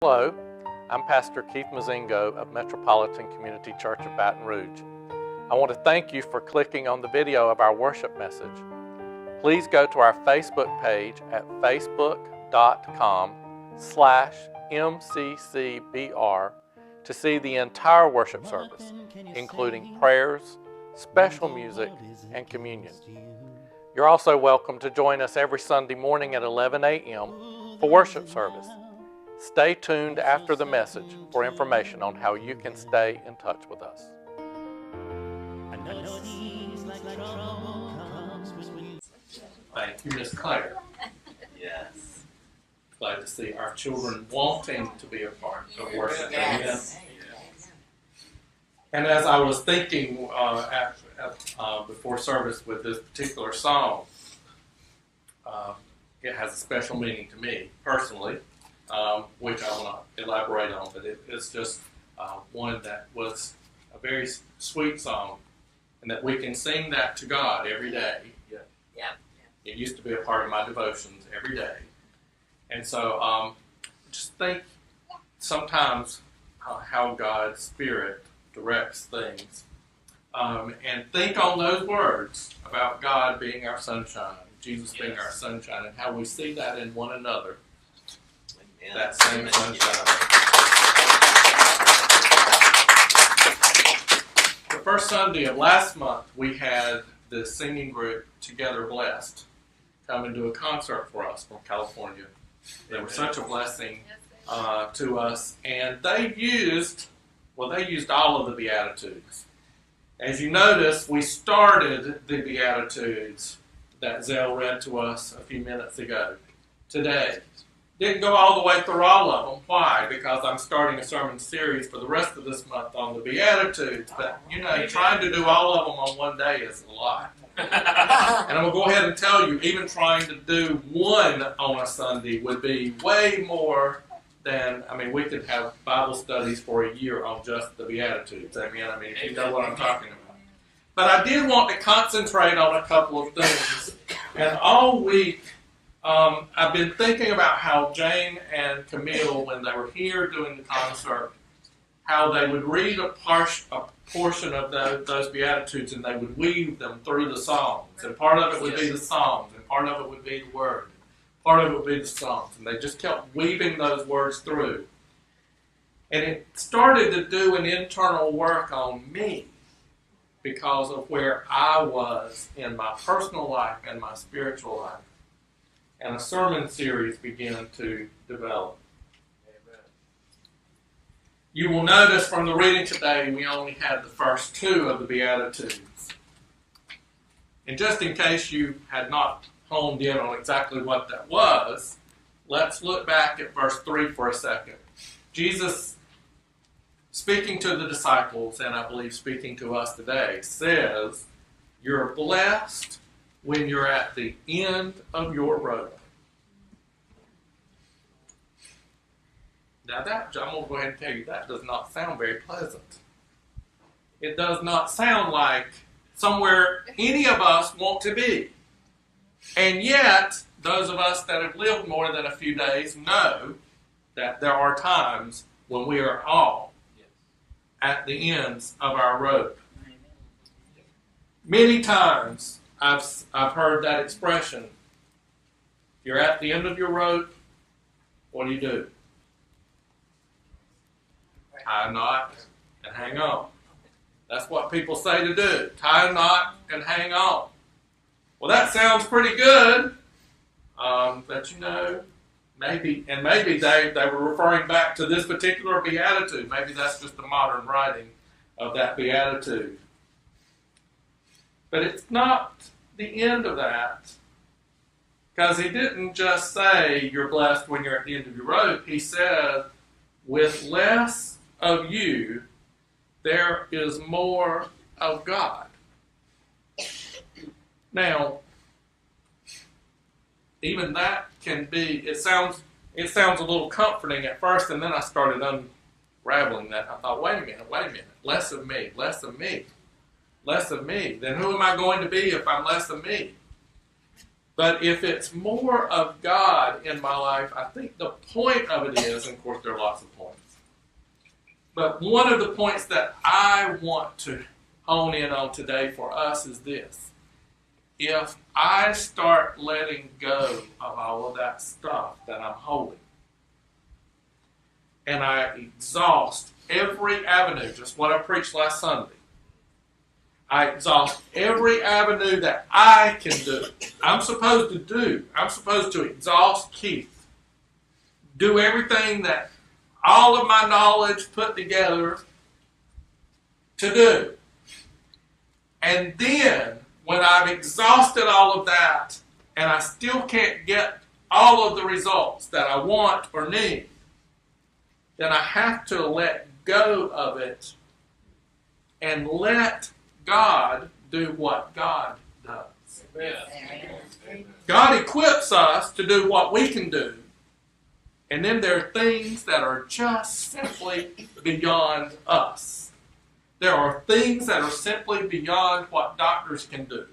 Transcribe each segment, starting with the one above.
Hello, I'm Pastor Keith Mozingo of Metropolitan Community Church of Baton Rouge. I want to thank you for clicking on the video of our worship message. Please go to our Facebook page at facebook.com/MCCBR to see the entire worship service, including prayers, special music, and communion. You're also welcome to join us every Sunday morning at 11 a.m. for worship service. Stay tuned after the message for information on how you can stay in touch with us. Thank you, Miss Claire. Yes. Glad to see our children wanting to be a part of worship. Yes. And as I was thinking before service with this particular song, it has a special meaning to me personally, which I will not elaborate on, but it's just one that was a very sweet song, and that we can sing that to God every day. Yeah. It used to be a part of my devotions every day. And so just think sometimes how God's Spirit directs things. And think on those words about God being our sunshine, Jesus being our sunshine, and how we see that in one another. Amen. That same sunshine. The first Sunday of last month, we had the singing group Together Blessed come and do a concert for us from California. They were such a blessing to us, and they used all of the Beatitudes. As you notice, we started the Beatitudes that Zell read to us a few minutes ago today. Didn't go all the way through all of them. Why? Because I'm starting a sermon series for the rest of this month on the Beatitudes. But, trying to do all of them on one day is a lot. And I'm going to go ahead and tell you, even trying to do one on a Sunday would be way more than, we could have Bible studies for a year on just the Beatitudes. If you know what I'm talking about. But I did want to concentrate on a couple of things. And all week, I've been thinking about how Jane and Camille, when they were here doing the concert, how they would read a portion of those Beatitudes and they would weave them through the songs. And part of it would be the songs, and part of it would be the word. Part of it would be the songs. And they just kept weaving those words through. And it started to do an internal work on me because of where I was in my personal life and my spiritual life. And a sermon series began to develop. Amen. You will notice from the reading today, we only had the first two of the Beatitudes. And just in case you had not honed in on exactly what that was, let's look back at verse 3 for a second. Jesus, speaking to the disciples, and I believe speaking to us today, says, "You're blessed when you're at the end of your rope." Now I'm going to go ahead and tell you, that does not sound very pleasant. It does not sound like somewhere any of us want to be. And yet, those of us that have lived more than a few days know that there are times when we are all at the ends of our rope. Many times I've heard that expression. You're at the end of your rope, what do? Tie a knot and hang on. That's what people say to do. Tie a knot and hang on. Well, that sounds pretty good, but maybe they were referring back to this particular Beatitude. Maybe that's just a modern writing of that Beatitude. But it's not the end of that, because he didn't just say you're blessed when you're at the end of your rope. He said, with less of you, there is more of God. Now, even that can be, it sounds a little comforting at first, and then I started unraveling that. I thought, wait a minute, less of me. Then who am I going to be if I'm less of me? But if it's more of God in my life, I think the point of it is, and of course there are lots of points, but one of the points that I want to hone in on today for us is this. If I start letting go of all of that stuff that I'm holding, and I exhaust every avenue, just what I preached last Sunday, I exhaust every avenue that I can do. I'm supposed to do. I'm supposed to exhaust Keith. Do everything that all of my knowledge put together to do. And then, when I've exhausted all of that, and I still can't get all of the results that I want or need, then I have to let go of it and let God do what God does. Amen. God equips us to do what we can do. And then there are things that are just simply beyond us. There are things that are simply beyond what doctors can do.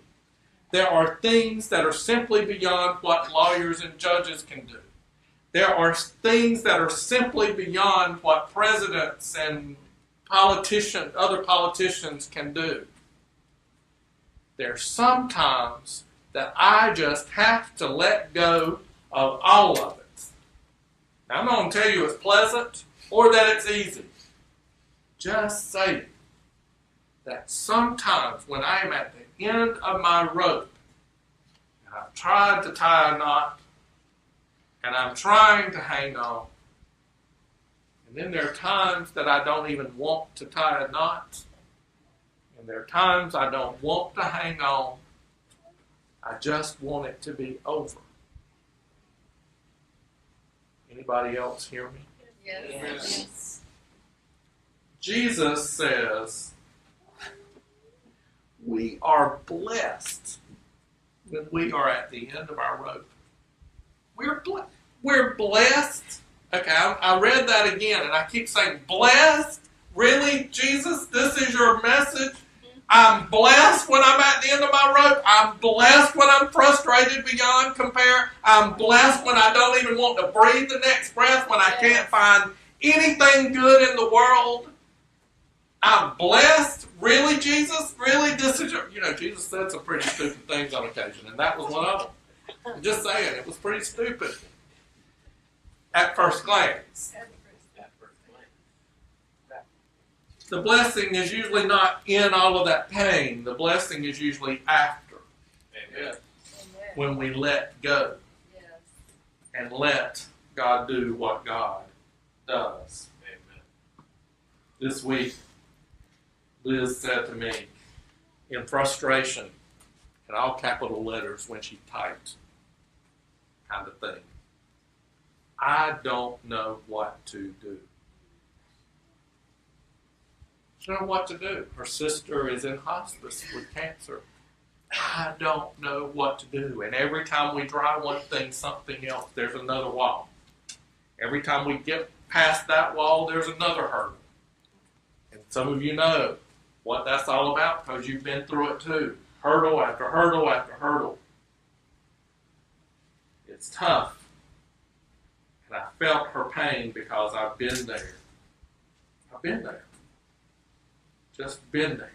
There are things that are simply beyond what lawyers and judges can do. There are things that are simply beyond what presidents and other politicians can do. There's sometimes that I just have to let go of all of it. Now, I'm not going to tell you it's pleasant or that it's easy. Just say that sometimes when I am at the end of my rope, and I've tried to tie a knot, and I'm trying to hang on, and then there are times that I don't even want to tie a knot, and there are times I don't want to hang on. I just want it to be over. Anybody else hear me? Yes. Jesus says we are blessed when we are at the end of our rope. We're blessed. Okay, I read that again, and I keep saying, blessed? Really, Jesus? This is your message? I'm blessed when I'm at the end of my rope. I'm blessed when I'm frustrated beyond compare. I'm blessed when I don't even want to breathe the next breath, when I can't find anything good in the world. I'm blessed? Really, Jesus? Really? This is your... Jesus said some pretty stupid things on occasion, and that was one of them. I'm just saying, it was pretty stupid at first glance. The blessing is usually not in all of that pain. The blessing is usually after. Amen. When we let go. Yes. And let God do what God does. Amen. This week, Liz said to me, in frustration, in all capital letters when she typed, kind of thing, I don't know what to do. She doesn't know what to do. Her sister is in hospice with cancer. I don't know what to do. And every time we try one thing, something else, there's another wall. Every time we get past that wall, there's another hurdle. And some of you know what that's all about because you've been through it too. Hurdle after hurdle after hurdle. It's tough. And I felt her pain because I've been there. I've been there. Just been there.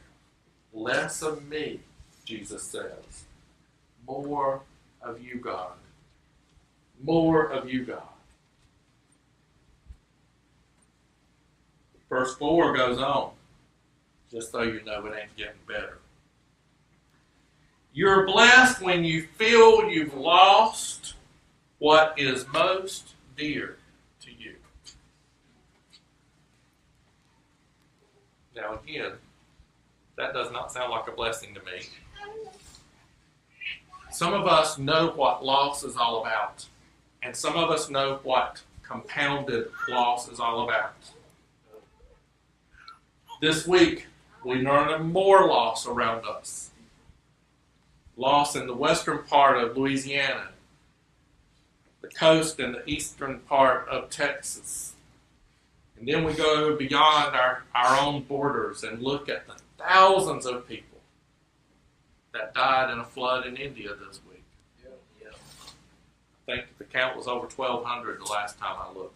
Less of me, Jesus says. More of you, God. More of you, God. Verse 4 goes on, just so you know it ain't getting better. You're blessed when you feel you've lost what is most dear to you. Now again, that does not sound like a blessing to me. Some of us know what loss is all about, and some of us know what compounded loss is all about. This week, we learned more loss around us. Loss in the western part of Louisiana, the coast and the eastern part of Texas. And then we go beyond our own borders and look at the thousands of people that died in a flood in India this week. think the count was over 1,200 the last time I looked.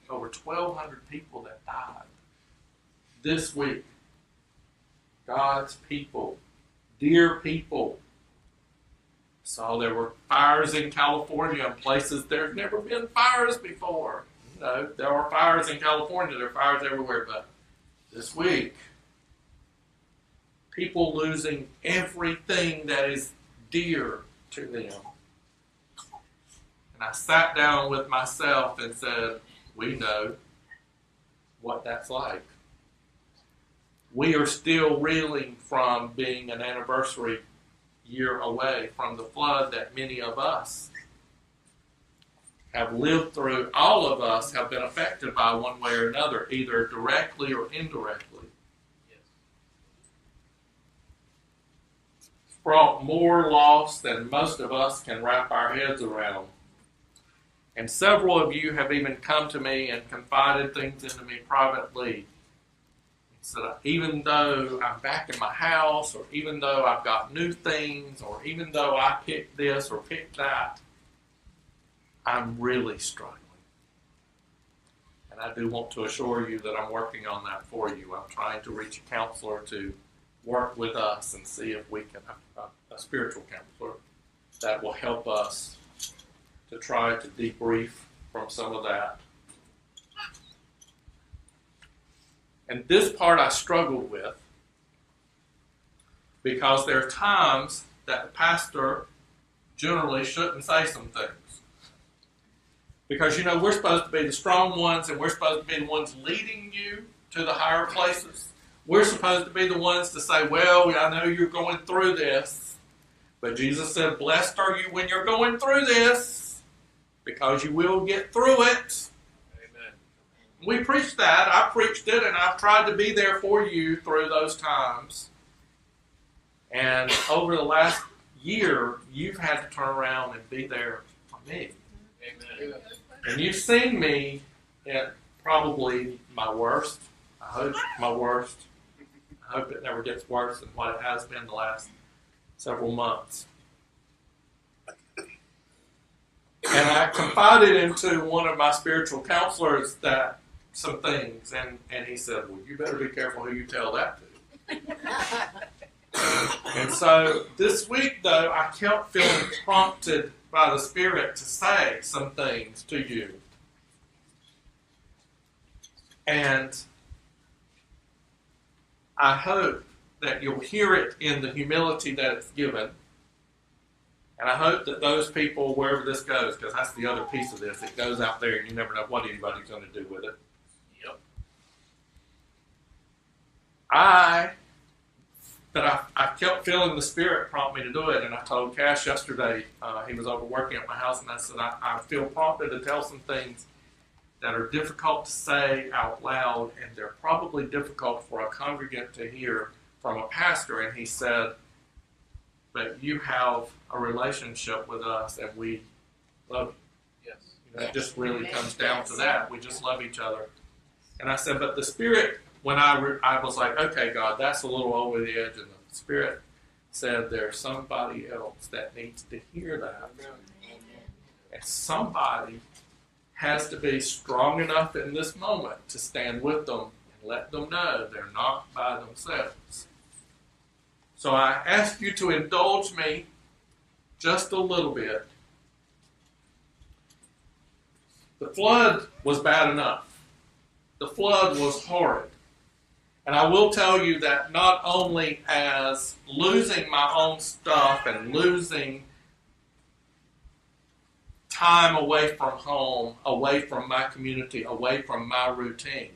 Over 1,200 people that died this week. God's people, dear people. Saw there were fires in California in places there's never been fires before. You know, there are fires in California, there are fires everywhere, but this week, people losing everything that is dear to them. And I sat down with myself and said, we know what that's like. We are still reeling from being an anniversary year away from the flood that many of us have lived through. All of us have been affected by one way or another, either directly or indirectly. It's brought more loss than most of us can wrap our heads around. And several of you have even come to me and confided things into me privately. So even though I'm back in my house, or even though I've got new things, or even though I picked this or picked that, I'm really struggling. And I do want to assure you that I'm working on that for you. I'm trying to reach a counselor to work with us and see if we can, a spiritual counselor, that will help us to try to debrief from some of that. And this part I struggled with because there are times that the pastor generally shouldn't say some things. Because, you know, we're supposed to be the strong ones, and we're supposed to be the ones leading you to the higher places. We're supposed to be the ones to say, well, I know you're going through this, but Jesus said, blessed are you when you're going through this, because you will get through it. We preached that. I preached it, and I've tried to be there for you through those times. And over the last year, you've had to turn around and be there for me. Amen. And you've seen me at probably my worst. I hope my worst. I hope it never gets worse than what it has been the last several months. And I confided into one of my spiritual counselors that some things, and he said, well, you better be careful who you tell that to. And so this week, though, I kept feeling prompted by the Spirit to say some things to you. And I hope that you'll hear it in the humility that it's given. And I hope that those people, wherever this goes, because that's the other piece of this, it goes out there and you never know what anybody's going to do with it. Yep. I kept feeling the Spirit prompt me to do it, and I told Cash yesterday, he was over working at my house, and I said, I feel prompted to tell some things that are difficult to say out loud, and they're probably difficult for a congregant to hear from a pastor. And he said, but you have a relationship with us, and we love you. Yes. You know, it just really comes down to that. We just love each other. And I said, but the Spirit, when I was like, okay, God, that's a little over the edge, and the Spirit said there's somebody else that needs to hear that. And somebody has to be strong enough in this moment to stand with them and let them know they're not by themselves. So I ask you to indulge me just a little bit. The flood was bad enough. The flood was horrid. And I will tell you that not only as losing my own stuff and losing time away from home, away from my community, away from my routine,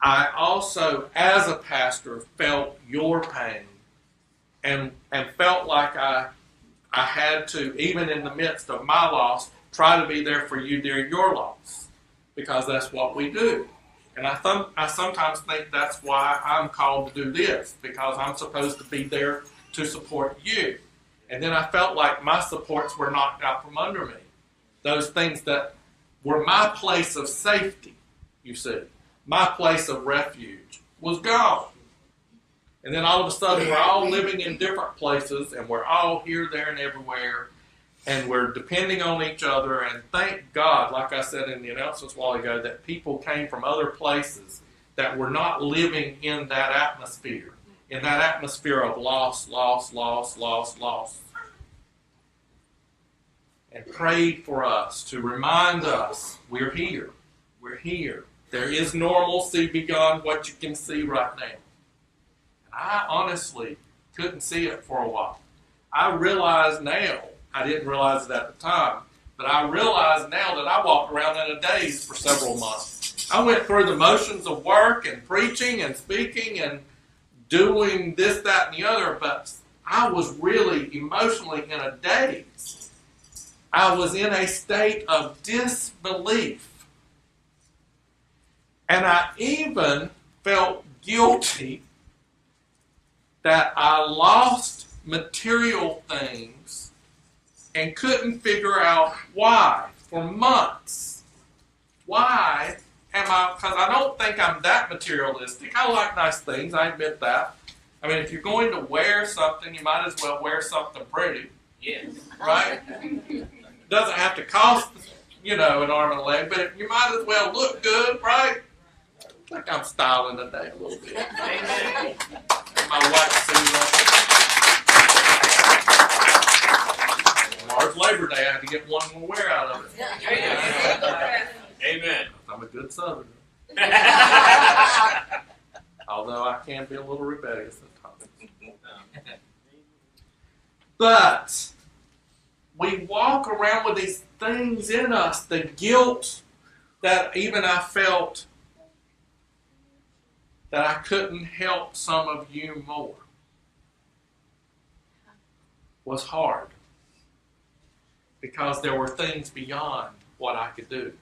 I also, as a pastor, felt your pain and felt like I had to, even in the midst of my loss, try to be there for you during your loss, because that's what we do. And I sometimes think that's why I'm called to do this, because I'm supposed to be there to support you. And then I felt like my supports were knocked out from under me. Those things that were my place of safety, you see, my place of refuge was gone. And then all of a sudden, we're all living in different places, and we're all here, there, and everywhere, and we're depending on each other. And thank God, like I said in the announcements a while ago, that people came from other places that were not living in that atmosphere of loss, loss, loss, loss, loss. And prayed for us to remind us, we're here. We're here. There is normalcy beyond what you can see right now. I honestly couldn't see it for a while. I realize now, I didn't realize it at the time, but I realize now that I walked around in a daze for several months. I went through the motions of work and preaching and speaking and doing this, that, and the other, but I was really emotionally in a daze. I was in a state of disbelief. And I even felt guilty that I lost material things and couldn't figure out why for months. Why am I? Because I don't think I'm that materialistic. I like nice things, I admit that. I mean, if you're going to wear something, you might as well wear something pretty. Yes. Right? It doesn't have to cost, an arm and a leg, but you might as well look good, right? I think I'm styling today a little bit. Amen. My white suit on. Tomorrow's Labor Day. I had to get one more wear out of it. Amen. I'm a good Southerner. Although I can be a little rebellious at times. But we walk around with these things in us, the guilt that even I felt that I couldn't help some of you more was hard because there were things beyond what I could do.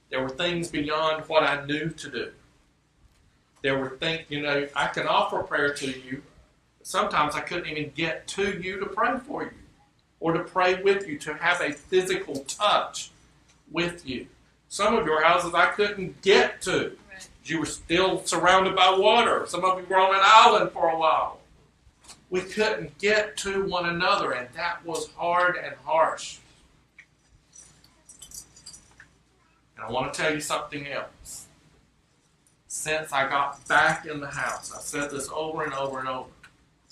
There were things beyond what I knew to do. There were things, I can offer prayer to you. Sometimes I couldn't even get to you to pray for you or to pray with you, to have a physical touch with you. Some of your houses I couldn't get to. You were still surrounded by water. Some of you were on an island for a while. We couldn't get to one another, and that was hard and harsh. And I want to tell you something else. Since I got back in the house, I've said this over and over and over.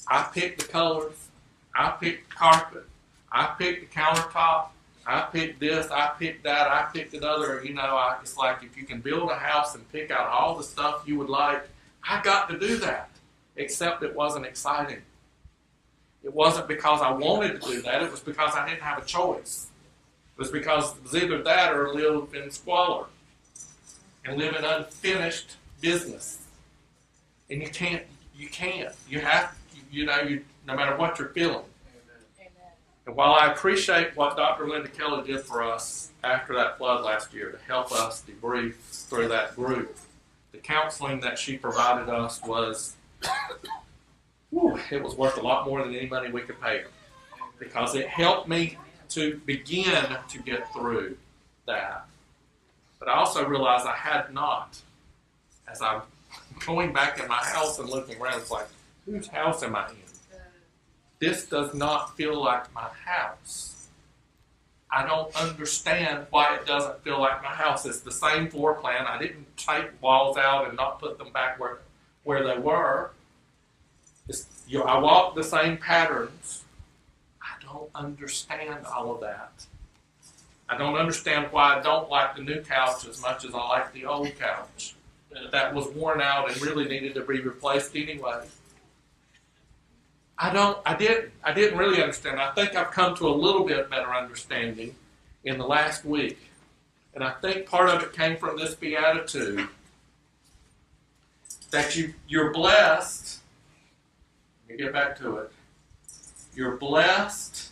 I picked the colors. I picked the carpet. I picked the countertop. I picked this, I picked that, I picked another. It's like if you can build a house and pick out all the stuff you would like, I got to do that. Except it wasn't exciting. It wasn't because I wanted to do that. It was because I didn't have a choice. It was because it was either that or live in squalor and live in unfinished business. And you can't. You have, no matter what you're feeling. And while I appreciate what Dr. Linda Kelly did for us after that flood last year to help us debrief through that group, the counseling that she provided us was, it was worth a lot more than any money we could pay her. Because it helped me to begin to get through that. But I also realized I had not. As I'm going back in my house and looking around, it's like, whose house am I in? This does not feel like my house. I don't understand why it doesn't feel like my house. It's the same floor plan. I didn't take walls out and not put them back where they were. I walk the same patterns. I don't understand all of that. I don't understand why I don't like the new couch as much as I like the old couch. That was worn out and really needed to be replaced anyway. I didn't really understand. I think I've come to a little bit better understanding in the last week. And I think part of it came from this beatitude that you're blessed. Let me get back to it. You're blessed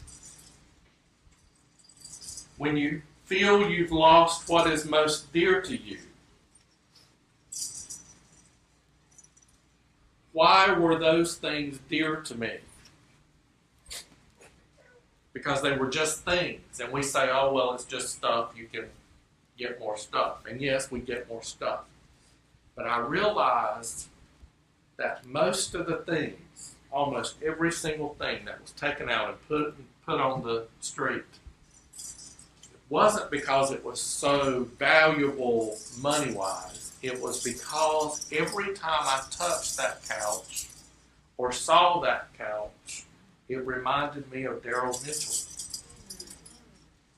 when you feel you've lost what is most dear to you. Why were those things dear to me? Because they were just things. And we say, oh, well, it's just stuff. You can get more stuff. And yes, we get more stuff. But I realized that most of the things, almost every single thing that was taken out and put on the street, it wasn't because it was so valuable money-wise. It was because every time I touched that couch or saw that couch, it reminded me of Daryl Mitchell.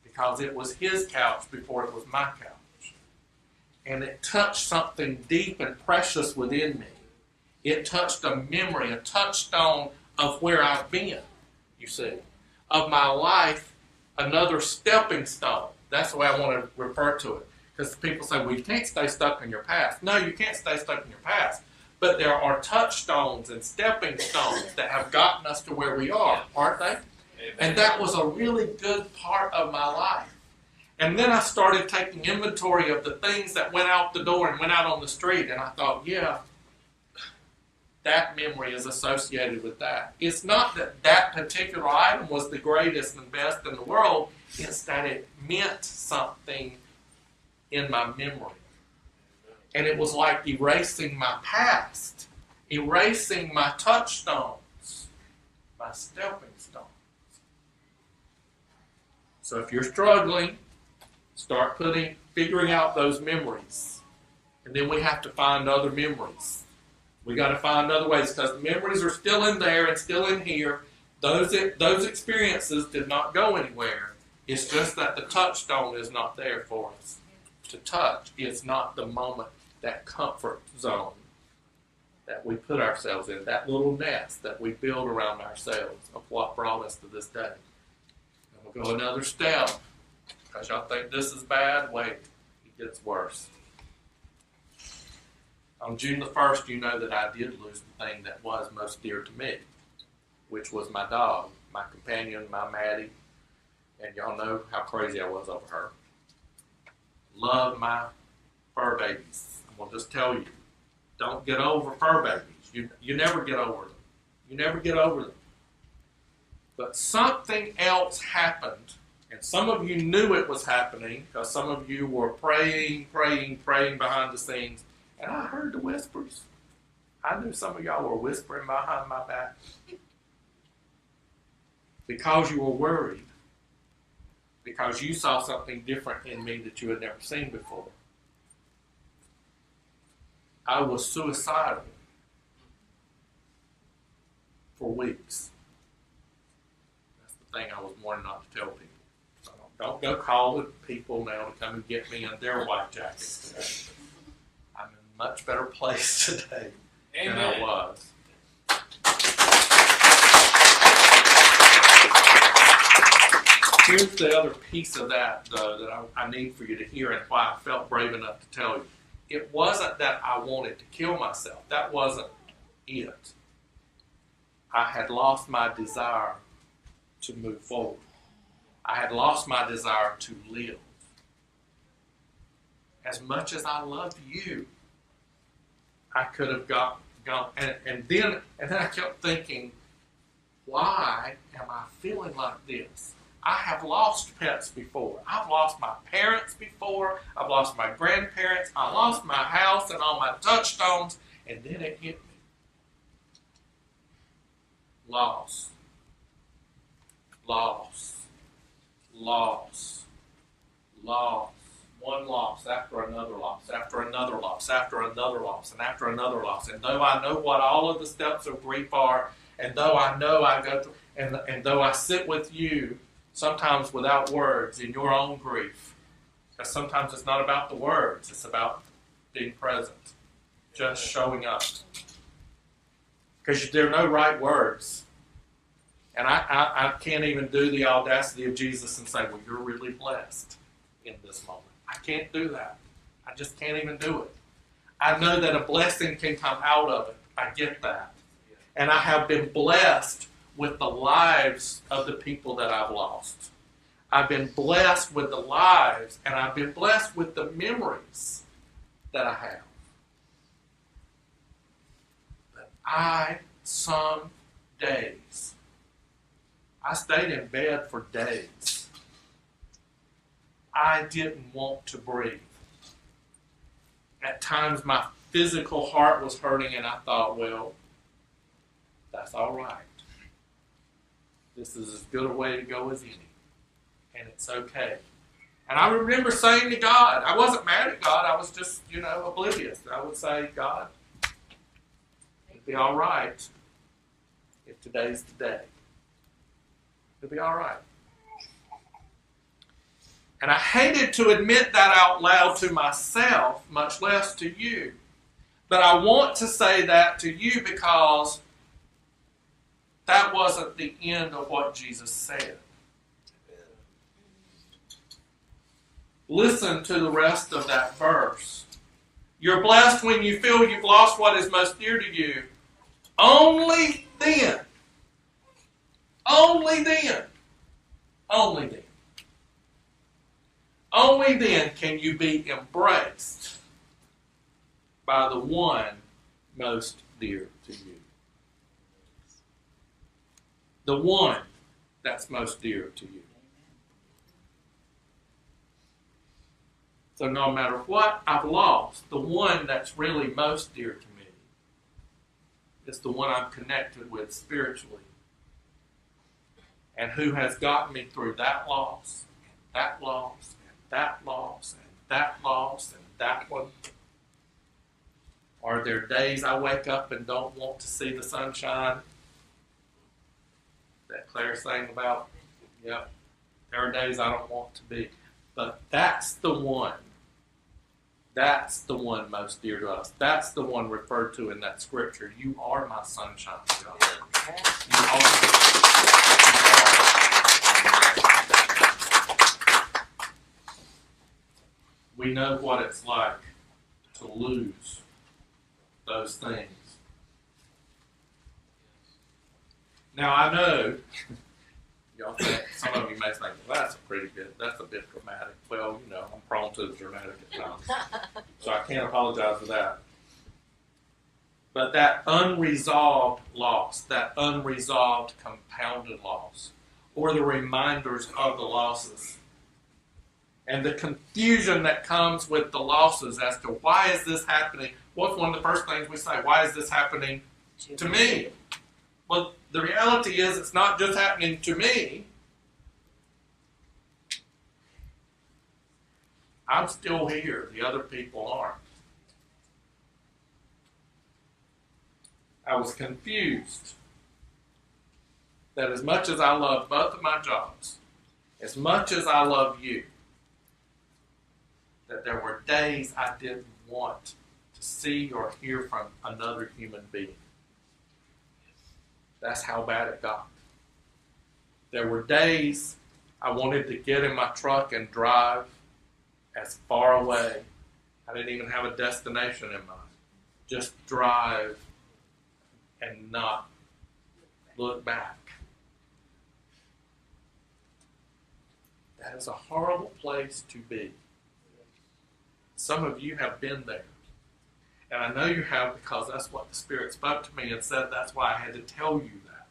Because it was his couch before it was my couch. And it touched something deep and precious within me. It touched a memory, a touchstone of where I've been, you see. Of my life, another stepping stone. That's the way I want to refer to it. Because people say, well, you can't stay stuck in your past. No, you can't stay stuck in your past. But there are touchstones and stepping stones that have gotten us to where we are, aren't they? And that was a really good part of my life. And then I started taking inventory of the things that went out the door and went out on the street. And I thought, yeah, that memory is associated with that. It's not that that particular item was the greatest and best in the world. It's that it meant something in my memory. And it was like erasing my past, erasing my touchstones, my stepping stones. So if you're struggling, start figuring out those memories. And then we have to find other memories. We got to find other ways because the memories are still in there and still in here. Those experiences did not go anywhere. It's just that the touchstone is not there for us to touch. It's not the moment, that comfort zone that we put ourselves in, that little nest that we build around ourselves of what brought us to this day. And we'll go another step because y'all think this is bad. Wait, it gets worse. On June the 1st, you know that I did lose the thing that was most dear to me, which was my dog, my companion, my Maddie. And y'all know how crazy I was over her. Love my fur babies. I'm going to just tell you, don't get over fur babies. You never get over them. You never get over them. But something else happened, and some of you knew it was happening because some of you were praying behind the scenes, and I heard the whispers. I knew some of y'all were whispering behind my back because you were worried, because you saw something different in me that you had never seen before. I was suicidal for weeks. That's the thing I was warned not to tell people. So don't go calling people now to come and get me in their white jackets today. I'm in a much better place today than I was. Here's the other piece of that, though, that I need for you to hear and why I felt brave enough to tell you. It wasn't that I wanted to kill myself. That wasn't it. I had lost my desire to move forward. I had lost my desire to live. As much as I loved you, I could have gone. And then I kept thinking, why am I feeling like this? I have lost pets before. I've lost my parents before. I've lost my grandparents. I lost my house and all my touchstones. And then it hit me. Loss. Loss. Loss. Loss. One loss after another loss, after another loss, after another loss, and after another loss. And though I know what all of the steps of grief are, and though I know I go through, and though I sit with you, sometimes without words, in your own grief. Because sometimes it's not about the words, it's about being present, just showing up. Because there are no right words. And I can't even do the audacity of Jesus and say, well, you're really blessed in this moment. I can't do that. I just can't even do it. I know that a blessing can come out of it. I get that. And I have been blessed with the lives of the people that I've lost. I've been blessed with the lives, and I've been blessed with the memories that I have. But some days, I stayed in bed for days. I didn't want to breathe. At times, my physical heart was hurting, and I thought, well, that's all right. This is as good a way to go as any. And it's okay. And I remember saying to God, I wasn't mad at God, I was just, oblivious. I would say, God, it'd be all right if today's the day. It'll be all right. And I hated to admit that out loud to myself, much less to you. But I want to say that to you because that wasn't the end of what Jesus said. Listen to the rest of that verse. You're blessed when you feel you've lost what is most dear to you. Only then. Only then. Only then. Only then can you be embraced by the one most dear to you. The one that's most dear to you. So no matter what I've lost, the one that's really most dear to me is the one I'm connected with spiritually. And who has gotten me through that loss, and that loss, and that loss, and that loss, and that one. Are there days I wake up and don't want to see the sunshine? That Claire's saying about, yep, there are days I don't want to be. But that's the one. That's the one most dear to us. That's the one referred to in that scripture. You are my sunshine, God. You are. We know what it's like to lose those things. Now I know, y'all think, some of you may think, well, that's a bit dramatic. Well, I'm prone to the dramatic at times. So I can't apologize for that. But that unresolved loss, that unresolved compounded loss, or the reminders of the losses, and the confusion that comes with the losses as to why is this happening? What's one of the first things we say? Why is this happening to me? Well, the reality is it's not just happening to me. I'm still here. The other people aren't. I was confused that as much as I love both of my jobs, as much as I love you, that there were days I didn't want to see or hear from another human being. That's how bad it got. There were days I wanted to get in my truck and drive as far away. I didn't even have a destination in mind. Just drive and not look back. That is a horrible place to be. Some of you have been there. And I know you have because that's what the Spirit spoke to me and said that's why I had to tell you that.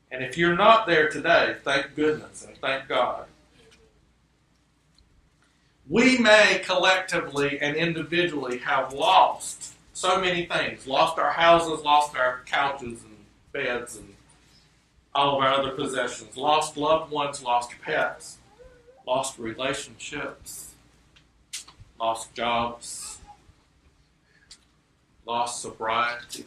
And if you're not there today, thank goodness and thank God. We may collectively and individually have lost so many things. Lost our houses, lost our couches and beds and all of our other possessions. Lost loved ones, lost pets. Lost relationships. Lost jobs. Lost sobriety.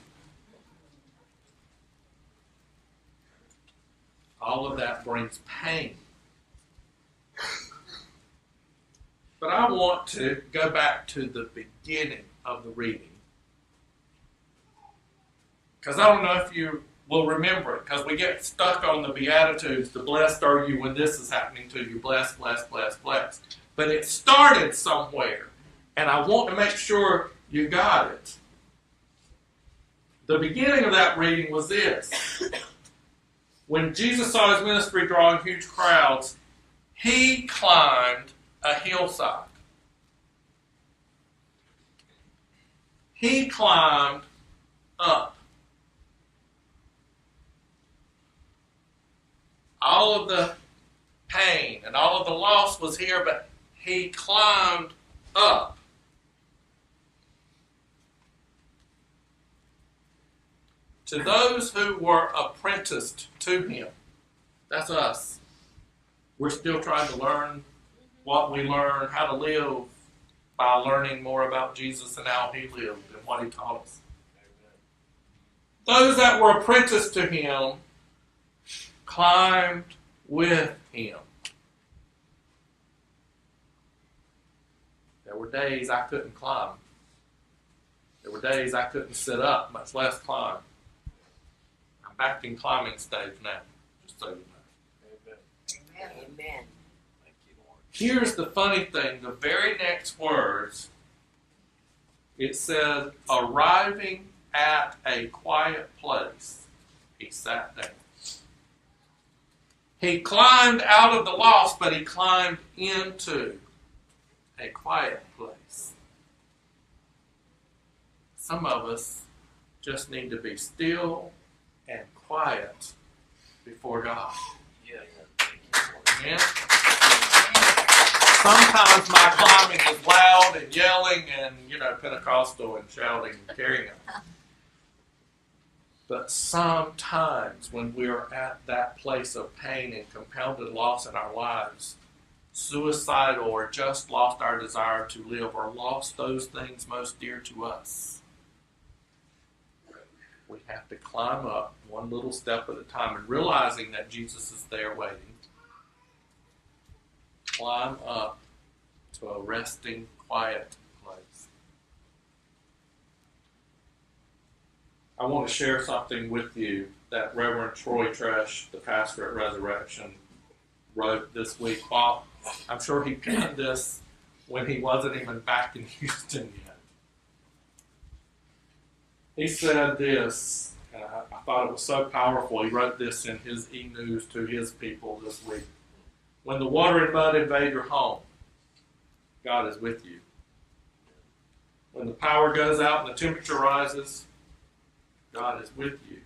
All of that brings pain. But I want to go back to the beginning of the reading. Because I don't know if you will remember it, because we get stuck on the Beatitudes, the blessed are you when this is happening to you, blessed, blessed, blessed, blessed. But it started somewhere, and I want to make sure you got it. The beginning of that reading was this. When Jesus saw his ministry drawing huge crowds, he climbed a hillside. He climbed up. All of the pain and all of the loss was here, but he climbed up. To those who were apprenticed to him. That's us. We're still trying to learn what we learn, how to live by learning more about Jesus and how he lived and what he taught us. Those that were apprenticed to him climbed with him. There were days I couldn't climb. There were days I couldn't sit up, much less climb. I'm back in climbing stage now, just so you know. Amen. Here's the funny thing. The very next words, it said, arriving at a quiet place, he sat down. He climbed out of the lost, but he climbed into a quiet place. Some of us just need to be still and quiet before God. Amen? Sometimes my climbing is loud and yelling and, Pentecostal and shouting and carrying on. But sometimes when we're at that place of pain and compounded loss in our lives, suicidal or just lost our desire to live or lost those things most dear to us, we have to climb up one little step at a time and realizing that Jesus is there waiting. Climb up to a resting, quiet place. I want to share something with you that Reverend Troy Tresh, the pastor at Resurrection, wrote this week. Well, I'm sure he penned this when he wasn't even back in Houston yet. He said this, and I thought it was so powerful. He wrote this in his e-news to his people this week. When the water and mud invade your home, God is with you. When the power goes out and the temperature rises, God is with you.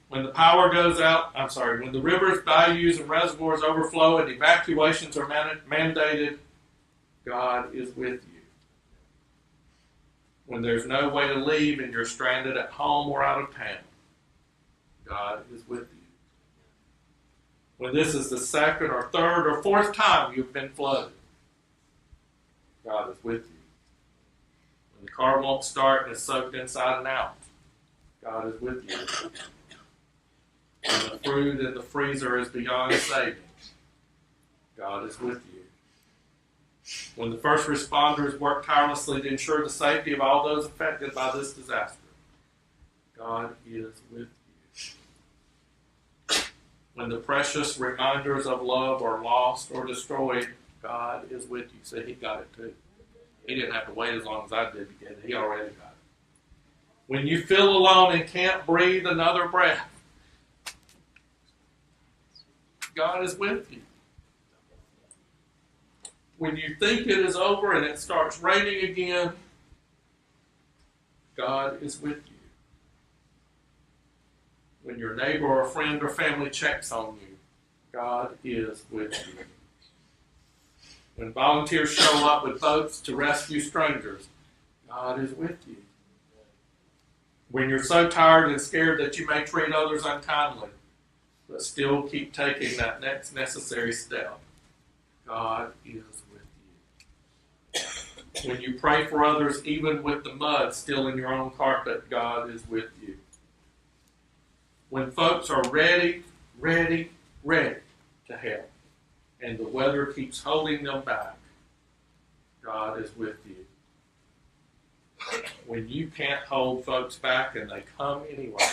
When the power goes out, when the rivers, bayous, and reservoirs overflow and evacuations are mandated, God is with you. When there's no way to leave and you're stranded at home or out of town, God is with you. When this is the second or third or fourth time you've been flooded, God is with you. When the car won't start and is soaked inside and out, God is with you. When the fruit in the freezer is beyond saving, God is with you. When the first responders work tirelessly to ensure the safety of all those affected by this disaster, God is with you. When the precious reminders of love are lost or destroyed, God is with you. See, he got it too. He didn't have to wait as long as I did to get it. He already got it. When you feel alone and can't breathe another breath, God is with you. When you think it is over and it starts raining again, God is with you. When your neighbor or friend or family checks on you, God is with you. When volunteers show up with boats to rescue strangers, God is with you. When you're so tired and scared that you may treat others unkindly, but still keep taking that next necessary step, God is with you. When you pray for others, even with the mud still in your own carpet, God is with you. When folks are ready to help, and the weather keeps holding them back, God is with you. When you can't hold folks back and they come anyway,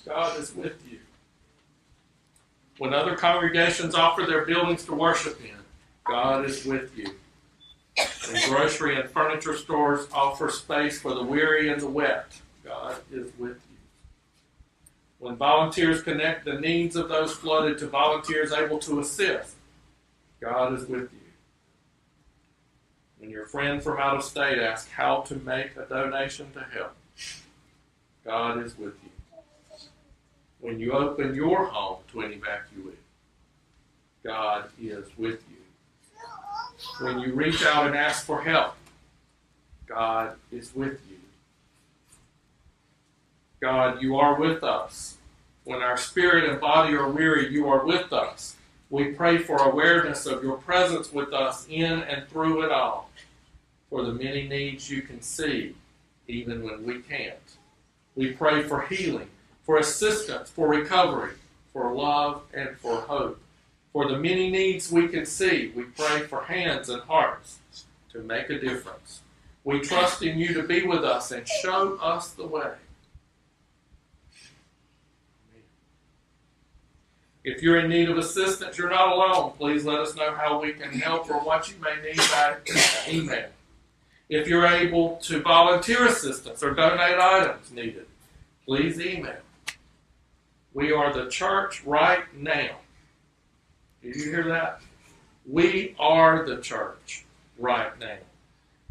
God is with you. When other congregations offer their buildings to worship in, God is with you. When grocery and furniture stores offer space for the weary and the wet, God is with you. When volunteers connect the needs of those flooded to volunteers able to assist, God is with you. When your friend from out of state asks how to make a donation to help, God is with you. When you open your home to an evacuee, God is with you. When you reach out and ask for help, God is with you. God, you are with us. When our spirit and body are weary, you are with us. We pray for awareness of your presence with us in and through it all, for the many needs you can see, even when we can't. We pray for healing, for assistance, for recovery, for love, and for hope. For the many needs we can see, we pray for hands and hearts to make a difference. We trust in you to be with us and show us the way. If you're in need of assistance, you're not alone. Please let us know how we can help or what you may need by email. If you're able to volunteer assistance or donate items needed, please email. We are the church right now. Did you hear that? We are the church right now.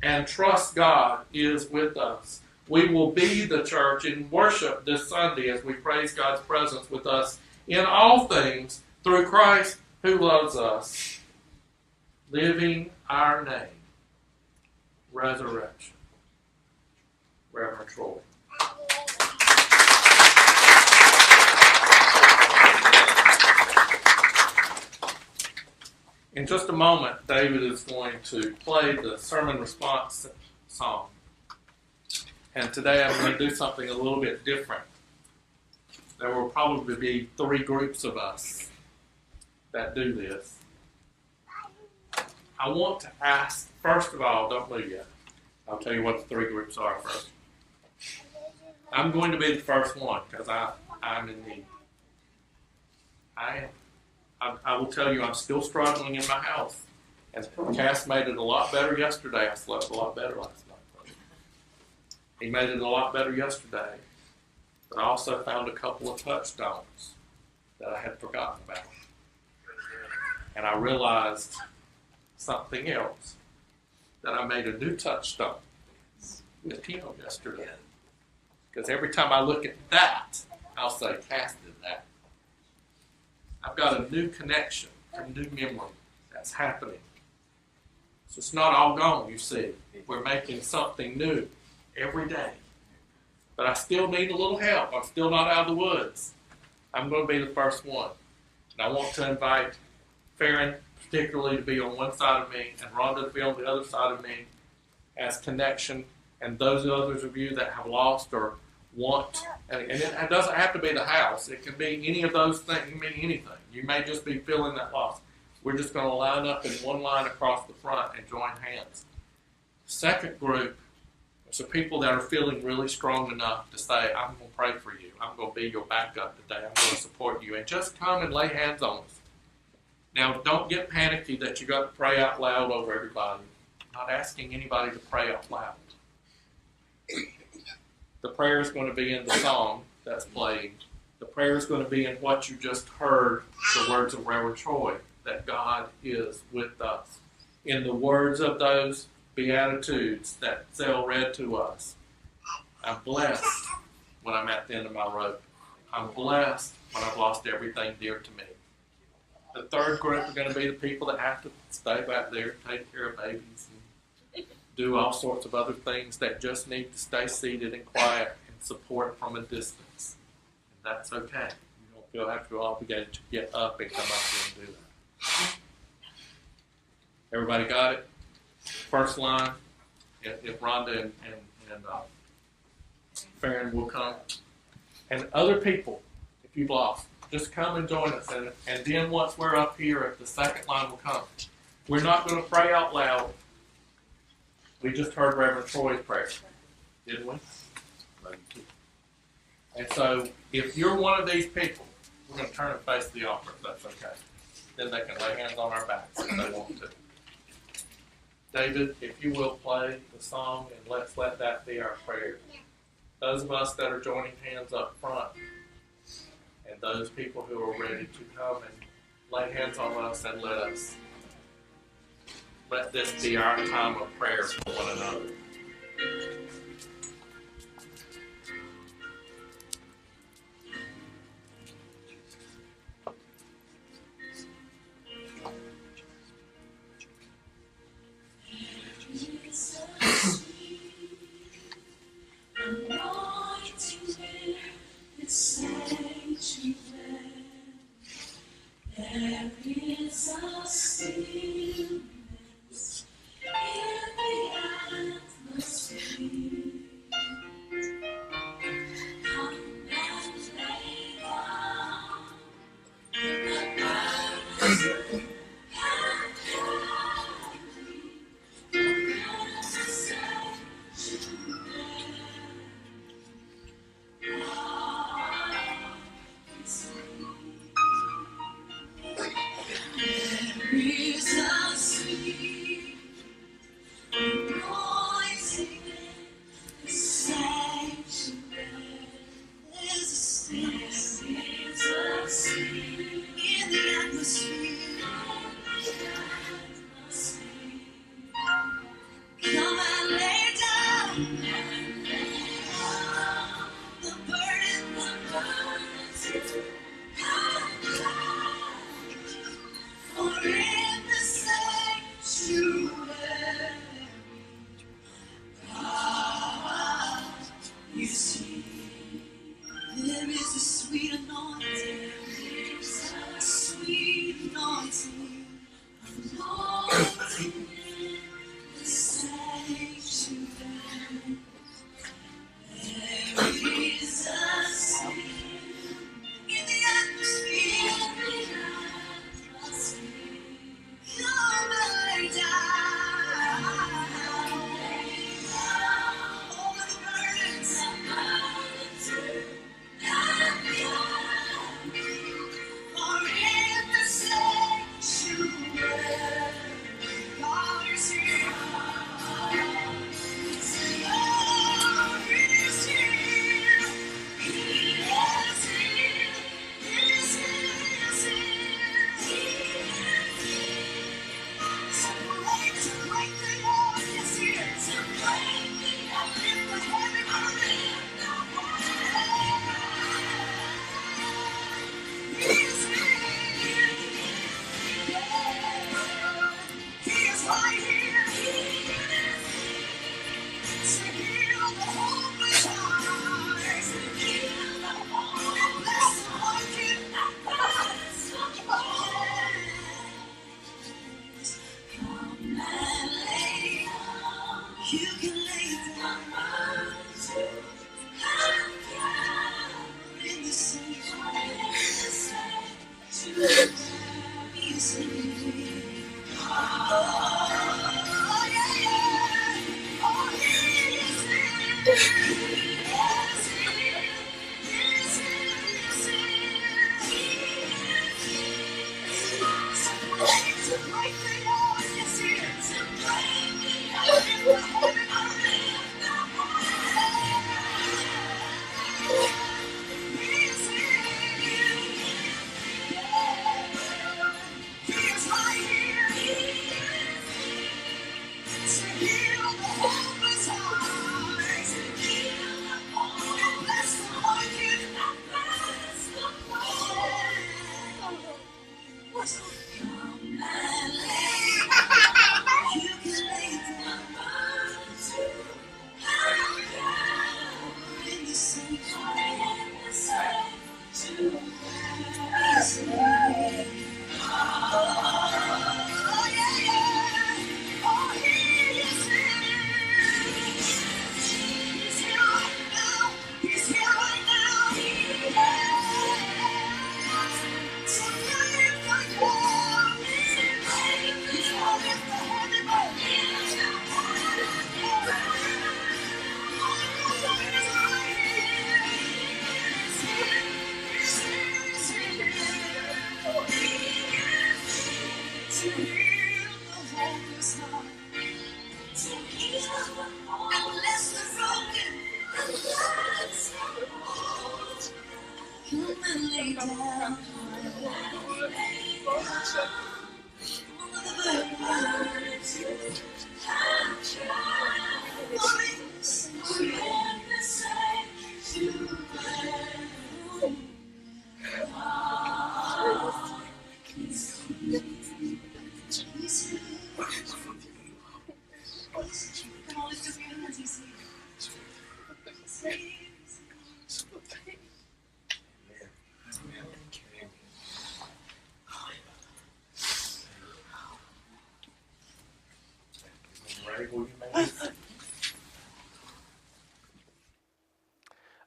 And trust God is with us. We will be the church in worship this Sunday as we praise God's presence with us in all things through Christ who loves us. Living our name. Resurrection. Reverend Troy. In just a moment, David is going to play the sermon response song. And today I'm going to do something a little bit different. There will probably be 3 groups of us that do this. I want to ask, first of all, don't move yet. I'll tell you what the 3 groups are first. I'm going to be the first one because I'm in need. I am. I will tell you I'm still struggling in my house. And Cass made it a lot better yesterday. I slept a lot better last night. He made it a lot better yesterday. But I also found a couple of touchstones that I had forgotten about. And I realized something else, that I made a new touchstone with him yesterday. Because every time I look at that, I'll say, Cass did that. I've got a new connection, a new memory that's happening. So it's not all gone, you see. We're making something new every day. But I still need a little help. I'm still not out of the woods. I'm going to be the first one. And I want to invite Farron particularly to be on one side of me and Rhonda to be on the other side of me as connection. And those others of you that have lost or want, and it doesn't have to be the house. It can be any of those things. It can be anything. You may just be feeling that loss. We're just going to line up in one line across the front and join hands. Second group is the people that are feeling really strong enough to say, I'm going to pray for you. I'm going to be your backup today. I'm going to support you. And just come and lay hands on us. Now, don't get panicky that you got to pray out loud over everybody. I'm not asking anybody to pray out loud. The prayer is going to be in the song that's playing. The prayer is going to be in what you just heard, the words of Reverend Troy, that God is with us. In the words of those Beatitudes that Zell read to us, I'm blessed when I'm at the end of my rope. I'm blessed when I've lost everything dear to me. The third group are going to be the people that have to stay back there, take care of babies, and do all sorts of other things that just need to stay seated and quiet and support from a distance. And that's okay. You don't feel obligated to get up and come up here and do that. Everybody got it? First line, if Rhonda and Farron will come. And other people, if you've lost, just come and join us. And then once we're up here, the second line will come. We're not going to pray out loud. We just heard Reverend Troy's prayer, didn't we? And so, if you're one of these people, we're going to turn and face the altar, if that's okay. Then they can lay hands on our backs if they want to. David, if you will play the song, and let's let that be our prayer. Those of us that are joining hands up front, and those people who are ready to come and lay hands on us and let this be our time of prayer for one another. Jesus, sweet, anointing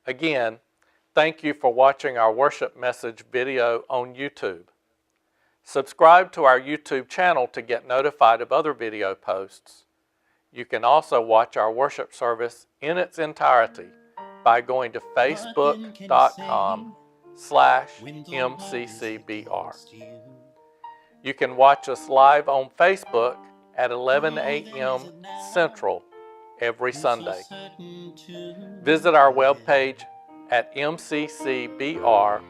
Again, thank you for watching our worship message video on YouTube. Subscribe to our YouTube channel to get notified of other video posts. You can also watch our worship service in its entirety by going to facebook.com/MCCBR. You can watch us live on Facebook at 11 a.m. Central every Sunday. Visit our webpage at mccbr.org,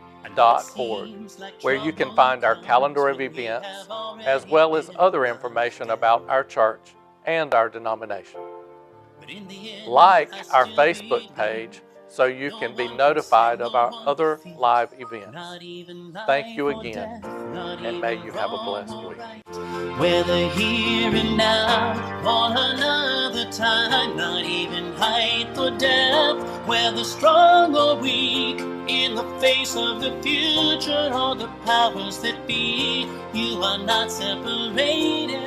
where you can find our calendar of events, as well as other information about our church and our denomination. Like our Facebook page so you can be notified of our other live events. Thank you again, and may you have a blessed week. Whether here and now or another time, not even height or depth, whether strong or weak, in the face of the future or the powers that be, you are not separated.